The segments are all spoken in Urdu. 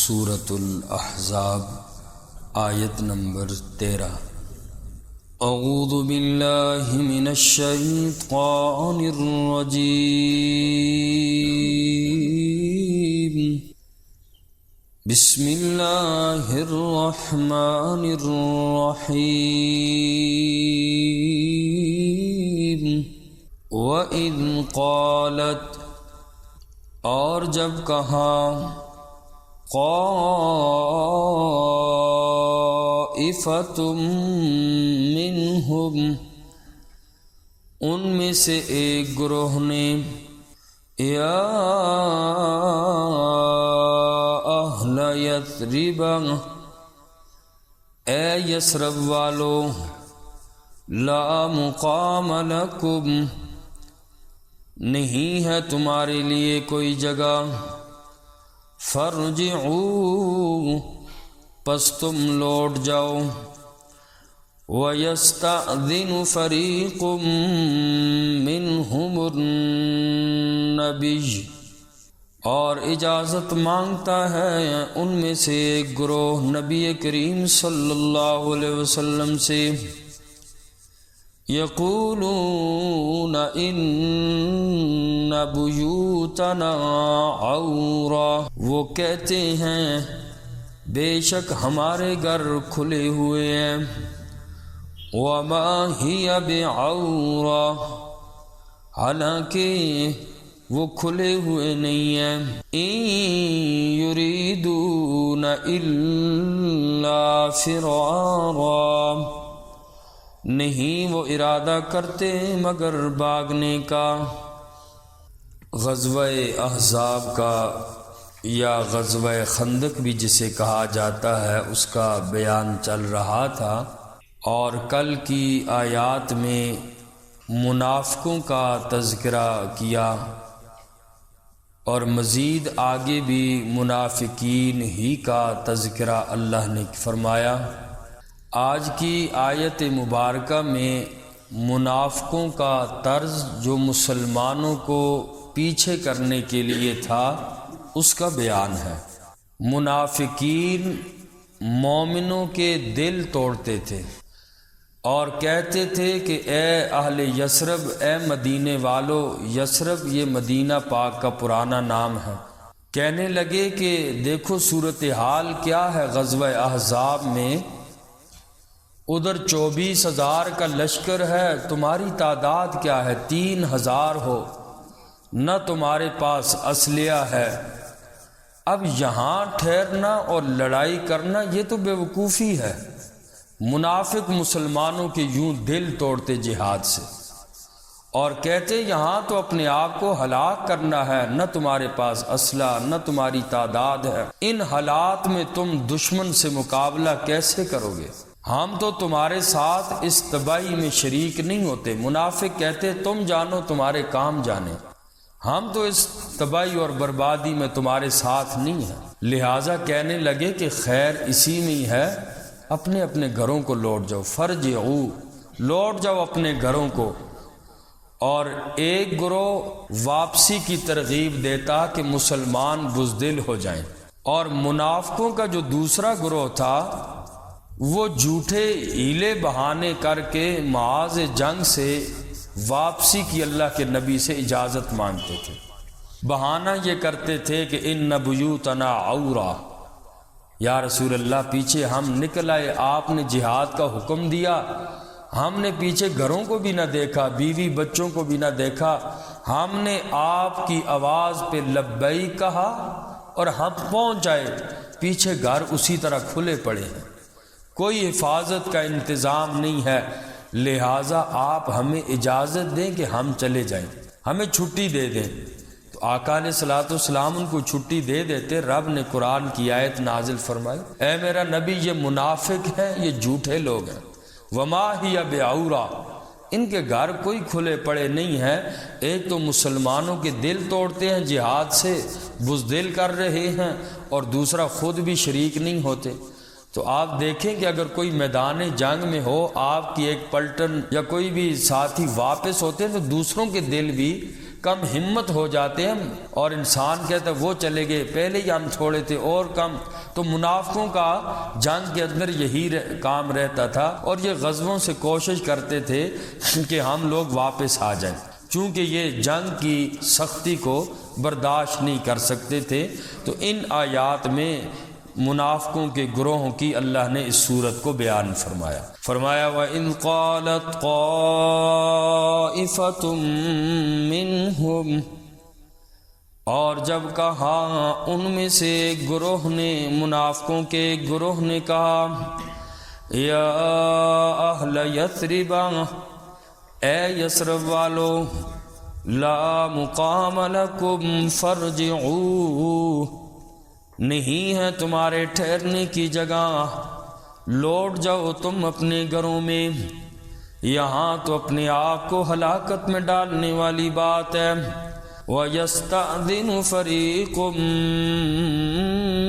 سورۃ الاحزاب آیت نمبر 13۔ اعوذ باللہ من الشیطان الرجیم، بسم اللہ الرحمن الرحیم۔ وَإِذْ قَالَتْ، اور جب کہا، طائفۃ منہم، ان میں سے ایک گروہ نے، یا اہل یثرب، اے یثرب والو، لا مقام لکم، نہیں ہے تمہارے لیے کوئی جگہ، فرجعوا، پس تم لوٹ جاؤ، وَيَسْتَأْذِنُ فَرِيقٌ مِّنْهُمُ النَّبِيُّ، اور اجازت مانگتا ہے ان میں سے ایک گروہ نبی کریم صلی اللہ علیہ وسلم سے، یقولون ان بیوتنا عورہ، وہ کہتے ہیں بے شک ہمارے گھر کھلے ہوئے ہیں، وما ہی بعورہ، حالانکہ وہ کھلے ہوئے نہیں ہیں، ان یریدون الا فرارا، نہیں وہ ارادہ کرتے مگر بھاگنے کا۔ غزوہ احزاب کا یا غزوہ خندق بھی جسے کہا جاتا ہے، اس کا بیان چل رہا تھا، اور کل کی آیات میں منافقوں کا تذکرہ کیا، اور مزید آگے بھی منافقین ہی کا تذکرہ اللہ نے فرمایا۔ آج کی آیت مبارکہ میں منافقوں کا طرز جو مسلمانوں کو پیچھے کرنے کے لیے تھا اس کا بیان ہے۔ منافقین مومنوں کے دل توڑتے تھے اور کہتے تھے کہ اے اہل یثرب، اے مدینے والو، یثرب یہ مدینہ پاک کا پرانا نام ہے، کہنے لگے کہ دیکھو صورتحال کیا ہے غزوہ احزاب میں، ادھر 24,000 کا لشکر ہے، تمہاری تعداد کیا ہے، 3,000 ہو، نہ تمہارے پاس اسلحہ ہے، اب یہاں ٹھہرنا اور لڑائی کرنا یہ تو بیوقوفی ہے۔ منافق مسلمانوں کے یوں دل توڑتے جہاد سے اور کہتے یہاں تو اپنے آپ کو ہلاک کرنا ہے، نہ تمہارے پاس اسلحہ نہ تمہاری تعداد ہے، ان حالات میں تم دشمن سے مقابلہ کیسے کرو گے، ہم تو تمہارے ساتھ اس تباہی میں شریک نہیں ہوتے۔ منافق کہتے تم جانو تمہارے کام جانے، ہم تو اس تباہی اور بربادی میں تمہارے ساتھ نہیں ہیں، لہٰذا کہنے لگے کہ خیر اسی میں ہی ہے، اپنے اپنے گھروں کو لوٹ جاؤ، فرجعوا، لوٹ جاؤ اپنے گھروں کو۔ اور ایک گروہ واپسی کی ترغیب دیتا کہ مسلمان بزدل ہو جائیں، اور منافقوں کا جو دوسرا گروہ تھا وہ جھوٹے ہیلے بہانے کر کے معاذ جنگ سے واپسی کی اللہ کے نبی سے اجازت مانگتے تھے۔ بہانہ یہ کرتے تھے کہ ان بیوتنا عورہ، یا رسول اللہ پیچھے ہم نکل آئے، آپ نے جہاد کا حکم دیا، ہم نے پیچھے گھروں کو بھی نہ دیکھا، بیوی بچوں کو بھی نہ دیکھا، ہم نے آپ کی آواز پہ لبیک کہا اور ہم پہنچ آئے، پیچھے گھر اسی طرح کھلے پڑے ہیں، کوئی حفاظت کا انتظام نہیں ہے، لہٰذا آپ ہمیں اجازت دیں کہ ہم چلے جائیں، ہمیں چھٹی دے دیں۔ تو آقا علیہ الصلوۃ والسلام ان کو چھٹی دے دیتے، رب نے قرآن کی آیت نازل فرمائی، اے میرا نبی یہ منافق ہیں، یہ جھوٹے لوگ ہیں، وما ہی بعورہ، ان کے گھر کوئی کھلے پڑے نہیں ہیں، ایک تو مسلمانوں کے دل توڑتے ہیں جہاد سے، بزدل کر رہے ہیں، اور دوسرا خود بھی شریک نہیں ہوتے۔ تو آپ دیکھیں کہ اگر کوئی میدان جنگ میں ہو، آپ کی ایک پلٹن یا کوئی بھی ساتھی واپس ہوتے ہیں تو دوسروں کے دل بھی کم ہمت ہو جاتے ہم، اور انسان کہتا ہے وہ چلے گئے، پہلے ہی ہم چھوڑے تھے اور کم۔ تو منافقوں کا جنگ کے اندر یہی کام رہتا تھا، اور یہ غزووں سے کوشش کرتے تھے کہ ہم لوگ واپس آ جائیں، چونکہ یہ جنگ کی سختی کو برداشت نہیں کر سکتے تھے۔ تو ان آیات میں منافقوں کے گروہوں کی اللہ نے اس صورت کو بیان فرمایا۔ وَإِذْ قَالَتْ طَائِفَةٌ مِّنْهُمْ، اور جب کہا ان میں سے گروہ نے، منافقوں کے گروہ نے کہا، یا اہل یثرب، اے یثرب والو، لا مقام لکم فارجعوا، نہیں ہے تمہارے ٹھہرنے کی جگہ، لوٹ جاؤ تم اپنے گھروں میں۔ یہاں تو اپنے آپ کو ہلاکت میں ڈالنے والی بات ہے۔ وَيَسْتَأْذِنُ فَرِيقٌ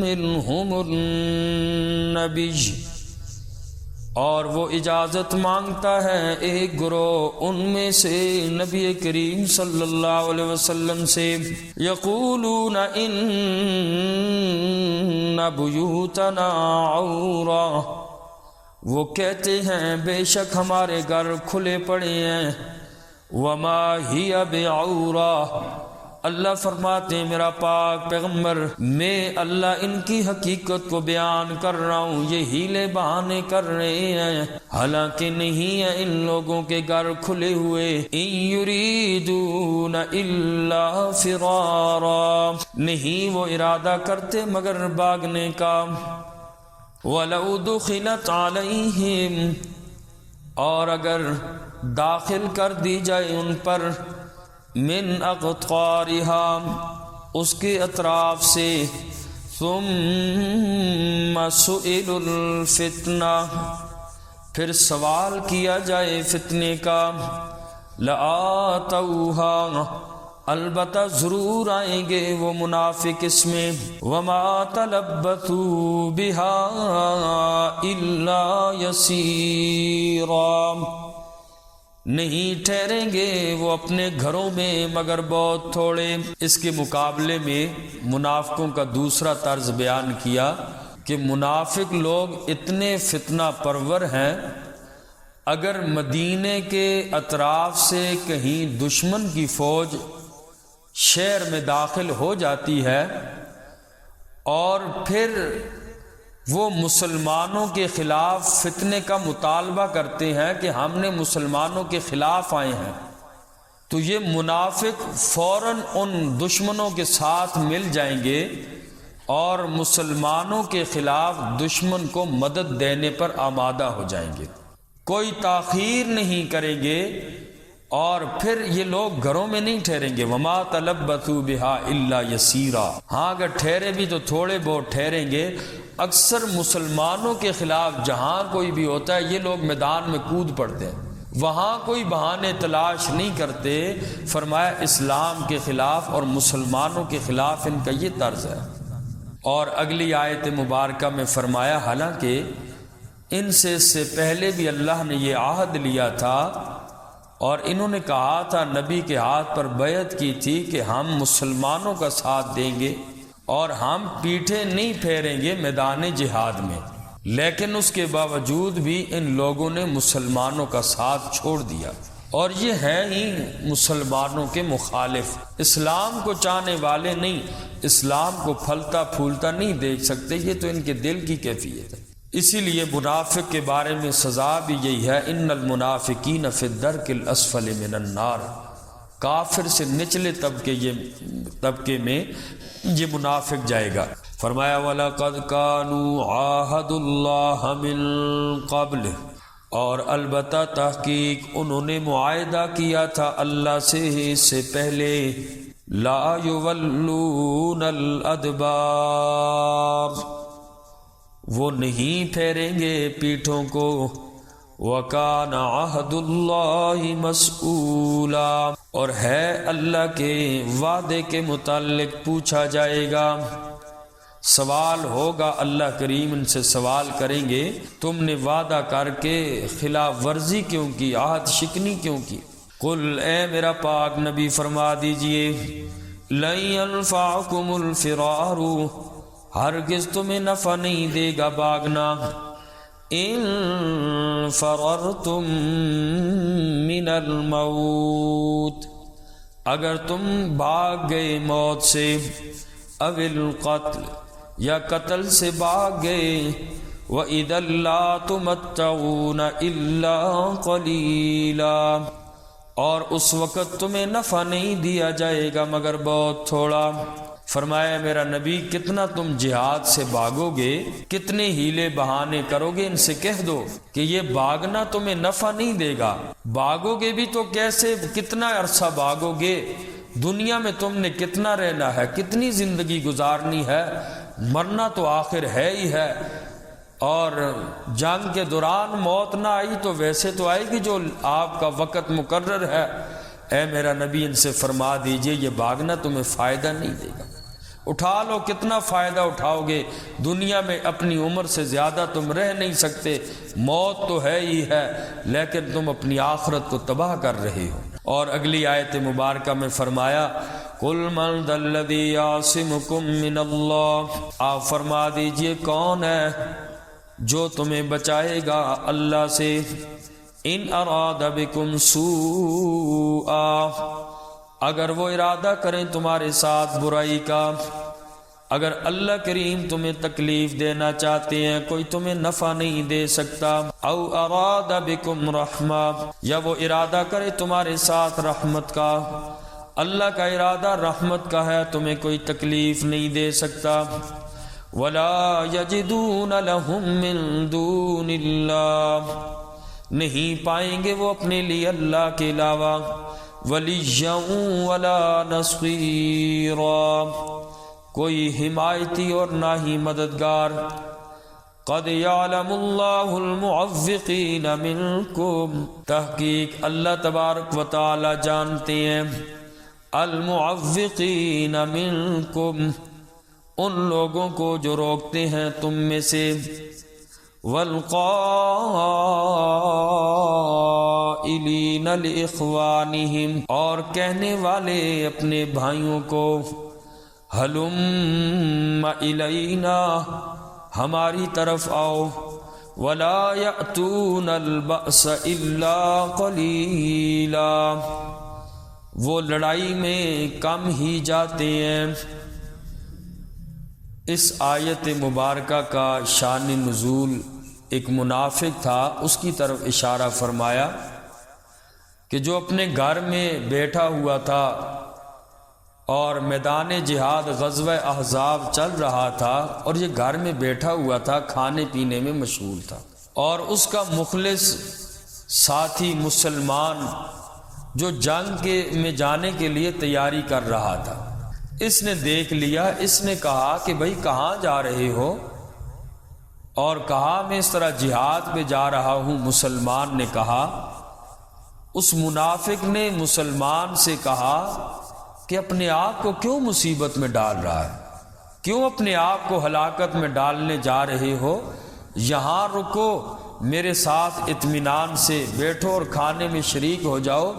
مِّنْهُمُ النَّبِيَّ، اور وہ اجازت مانگتا ہے ایک گروہ ان میں سے نبی کریم صلی اللہ علیہ وسلم سے، یقولون ان بیوتنا عورا، وہ کہتے ہیں بے شک ہمارے گھر کھلے پڑے ہیں، وما ہی بعورا، اللہ فرماتے ہیں میرا پاک پیغمبر، میں اللہ ان کی حقیقت کو بیان کر رہا ہوں، یہ ہیلے بہانے کر رہے ہیں، حالانکہ نہیں ہے ان لوگوں کے گھر کھلے ہوئے۔ ان یریدون الا فرارا، نہیں وہ ارادہ کرتے مگر بھاگنے کا۔ ولو دخلت علیہم، اور اگر داخل کر دی جائے ان پر، من اقطارها، اس کے اطراف سے، ثم سئلوا الفتنہ، پھر سوال کیا جائے فتنے کا، لآتوها، البتہ ضرور آئیں گے وہ منافق اس میں، وما تلبثوا بها الا یسیرا، نہیں ٹھہریں گے وہ اپنے گھروں میں مگر بہت تھوڑے۔ اس کے مقابلے میں منافقوں کا دوسرا طرز بیان کیا کہ منافق لوگ اتنے فتنہ پرور ہیں، اگر مدینے کے اطراف سے کہیں دشمن کی فوج شہر میں داخل ہو جاتی ہے اور پھر وہ مسلمانوں کے خلاف فتنے کا مطالبہ کرتے ہیں کہ ہم نے مسلمانوں کے خلاف آئے ہیں، تو یہ منافق فوراً ان دشمنوں کے ساتھ مل جائیں گے اور مسلمانوں کے خلاف دشمن کو مدد دینے پر آمادہ ہو جائیں گے، کوئی تاخیر نہیں کریں گے، اور پھر یہ لوگ گھروں میں نہیں ٹھہریں گے۔ وما تلبثوا بها الا یسیرا، ہاں اگر ٹھہرے بھی تو تھوڑے بہت ٹھہریں گے۔ اکثر مسلمانوں کے خلاف جہاں کوئی بھی ہوتا ہے یہ لوگ میدان میں کود پڑتے ہیں، وہاں کوئی بہانے تلاش نہیں کرتے۔ فرمایا اسلام کے خلاف اور مسلمانوں کے خلاف ان کا یہ طرز ہے۔ اور اگلی آیت مبارکہ میں فرمایا حالانکہ ان سے اس سے پہلے بھی اللہ نے یہ عہد لیا تھا اور انہوں نے کہا تھا، نبی کے ہاتھ پر بیعت کی تھی کہ ہم مسلمانوں کا ساتھ دیں گے اور ہم پیٹھے نہیں پھیریں گے میدان جہاد میں، لیکن اس کے باوجود بھی ان لوگوں نے مسلمانوں کا ساتھ چھوڑ دیا، اور یہ ہیں ہی مسلمانوں کے مخالف، اسلام کو چاہنے والے نہیں، اسلام کو پھلتا پھولتا نہیں دیکھ سکتے، یہ تو ان کے دل کی کیفیت ہے۔ اسی لیے منافق کے بارے میں سزا بھی یہی ہے، ان المنافقین فی الدرک الاسفل من النار، کافر سے نچلے طبقے میں یہ منافق جائے گا۔ فرمایا وَلَقَدْ كَانُوا عَاهَدُوا اللَّهَ مِن قَبْلِ، اور البتہ تحقیق انہوں نے معاہدہ کیا تھا اللہ سے پہلے، لا یولون الادبار، وہ نہیں پھیریں گے پیٹھوں کو، وَكَانَ عَهْدُ اللَّهِ مَسْئُولًا، اور ہے اللہ کے وعدے کے متعلق پوچھا جائے گا، سوال ہوگا، اللہ کریم ان سے سوال کریں گے تم نے وعدہ کر کے خلاف ورزی کیوں کی، عہد شکنی کیوں کی۔ قل اے میرا پاک نبی فرما دیجئے لن ينفعكم الفرار، ہرگز تمہیں نفع نہیں دے گا بھاگنا، ان فررتم من الموت، اگر تم بھاگ گئے موت سے، او القتل، یا قتل سے بھاگ گئے، وَإِذًا لَّا تُمَتَّعُونَ إِلَّا قَلِيلًا، اور اس وقت تمہیں نفع نہیں دیا جائے گا مگر بہت تھوڑا۔ فرمایا میرا نبی کتنا تم جہاد سے بھاگو گے، کتنے ہیلے بہانے کرو گے، ان سے کہہ دو کہ یہ بھاگنا تمہیں نفع نہیں دے گا، بھاگو گے بھی تو کیسے، کتنا عرصہ بھاگو گے، دنیا میں تم نے کتنا رہنا ہے، کتنی زندگی گزارنی ہے، مرنا تو آخر ہے ہی ہے، اور جنگ کے دوران موت نہ آئی تو ویسے تو آئے گی جو آپ کا وقت مقرر ہے۔ اے میرا نبی ان سے فرما دیجئے یہ بھاگنا تمہیں فائدہ نہیں دے گا، اٹھا لو کتنا فائدہ اٹھاؤ گے، دنیا میں اپنی عمر سے زیادہ تم رہ نہیں سکتے، موت تو ہے ہی ہے، لیکن تم اپنی آخرت کو تباہ کر رہے ہو۔ اور اگلی آیت مبارکہ میں فرمایا قُلْ مَنْ ذَا الَّذِي يَعْصِمُكُم مِّنَ اللَّهِ، آپ فرما دیجئے کون ہے جو تمہیں بچائے گا اللہ سے، ان اراد بکم سوءا، اگر وہ ارادہ کریں تمہارے ساتھ برائی کا، اگر اللہ کریم تمہیں تکلیف دینا چاہتے ہیں کوئی تمہیں نفع نہیں دے سکتا، او اراد بکم رحمہ، یا وہ ارادہ کرے تمہارے ساتھ رحمت کا، اللہ کا ارادہ رحمت کا ہے، تمہیں کوئی تکلیف نہیں دے سکتا، وَلَا يَجِدُونَ لَهُم مِّن دُونِ اللَّهِ، نہیں پائیں گے وہ اپنے لیے اللہ کے علاوہ وَلِيًّا وَلَا نَصِيرًا، کوئی حمایتی اور نہ ہی مددگار۔ قَدْ يَعْلَمُ اللَّهُ الْمُعَوِّقِينَ مِنْكُمْ، تحقیق اللہ تبارک و تعالی جانتے ہیں، المعوقین منکم، ان لوگوں کو جو روکتے ہیں تم میں سے، والقائلین لاخوانہم، اور کہنے والے اپنے بھائیوں کو، ہلم الینا، ہماری طرف آؤ، ولا یأتون البأس الا قلیلا، وہ لڑائی میں کم ہی جاتے ہیں۔ اس آیت مبارکہ کا شان نزول ایک منافق تھا، اس کی طرف اشارہ فرمایا کہ جو اپنے گھر میں بیٹھا ہوا تھا اور میدان جہاد غزوہ احزاب چل رہا تھا، اور یہ گھر میں بیٹھا ہوا تھا، کھانے پینے میں مشغول تھا، اور اس کا مخلص ساتھی مسلمان جو جنگ میں جانے کے لیے تیاری کر رہا تھا، اس نے دیکھ لیا، اس نے کہا کہ بھئی کہاں جا رہے ہو، اور کہا میں اس طرح جہاد پہ جا رہا ہوں۔ مسلمان نے کہا، اس منافق نے مسلمان سے کہا کہ اپنے آپ کو کیوں مصیبت میں ڈال رہا ہے، کیوں اپنے آپ کو ہلاکت میں ڈالنے جا رہے ہو، یہاں رکو، میرے ساتھ اطمینان سے بیٹھو اور کھانے میں شریک ہو جاؤ،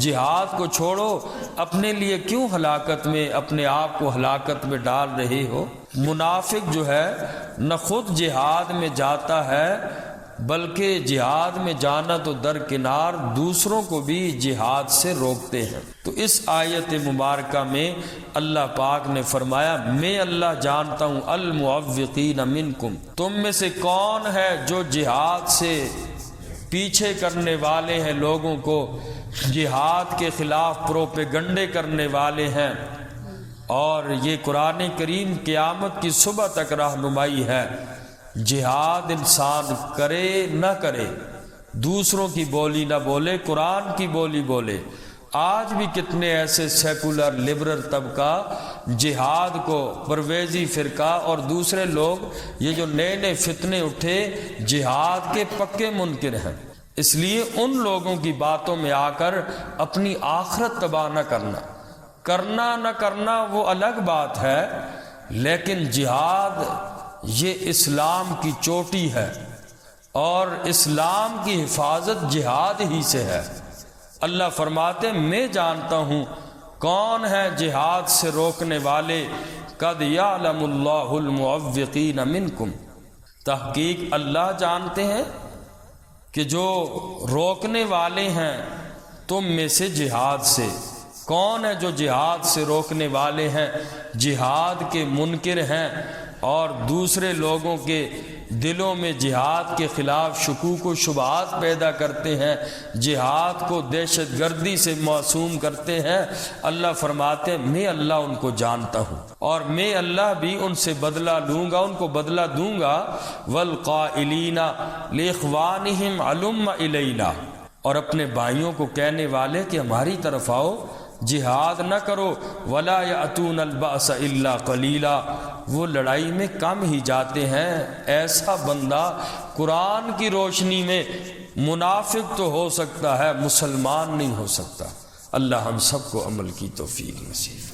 جہاد کو چھوڑو، اپنے لیے کیوں ہلاکت میں اپنے آپ کو ہلاکت میں ڈال رہے ہو۔ منافق جو ہے نہ خود جہاد میں جاتا ہے، بلکہ جہاد میں جانا تو درکنار، دوسروں کو بھی جہاد سے روکتے ہیں۔ تو اس آیت مبارکہ میں اللہ پاک نے فرمایا میں اللہ جانتا ہوں المعوقین منکم، تم میں سے کون ہے جو جہاد سے پیچھے کرنے والے ہیں، لوگوں کو جہاد کے خلاف پروپیگنڈے کرنے والے ہیں، اور یہ قرآن کریم قیامت کی صبح تک رہنمائی ہے۔ جہاد انسان کرے نہ کرے، دوسروں کی بولی نہ بولے، قرآن کی بولی بولے۔ آج بھی کتنے ایسے سیکولر لبرل طبقہ جہاد کو، پرویزی فرقہ اور دوسرے لوگ، یہ جو نئے نئے فتنے اٹھے، جہاد کے پکے منکر ہیں۔ اس لیے ان لوگوں کی باتوں میں آ کر اپنی آخرت تباہ نہ کرنا، کرنا نہ کرنا وہ الگ بات ہے، لیکن جہاد یہ اسلام کی چوٹی ہے، اور اسلام کی حفاظت جہاد ہی سے ہے۔ اللہ فرماتے میں جانتا ہوں کون ہے جہاد سے روکنے والے، قد یعلم اللہ المعوقین منکم، تحقیق اللہ جانتے ہیں کہ جو روکنے والے ہیں تم میں سے جہاد سے۔ کون ہے جو جہاد سے روکنے والے ہیں، جہاد کے منکر ہیں اور دوسرے لوگوں کے دلوں میں جہاد کے خلاف شکوک و شبہات پیدا کرتے ہیں، جہاد کو دہشت گردی سے معصوم کرتے ہیں۔ اللہ فرماتے ہیں میں اللہ ان کو جانتا ہوں اور میں اللہ بھی ان سے بدلہ لوں گا، ان کو بدلہ دوں گا۔ والقائلین لاخوانہم علم الینا، اور اپنے بھائیوں کو کہنے والے کہ ہماری طرف آؤ، جہاد نہ کرو۔ ولا یأتون البأس الا قلیلا، وہ لڑائی میں کم ہی جاتے ہیں۔ ایسا بندہ قرآن کی روشنی میں منافق تو ہو سکتا ہے، مسلمان نہیں ہو سکتا۔ اللہ ہم سب کو عمل کی توفیق نصیب۔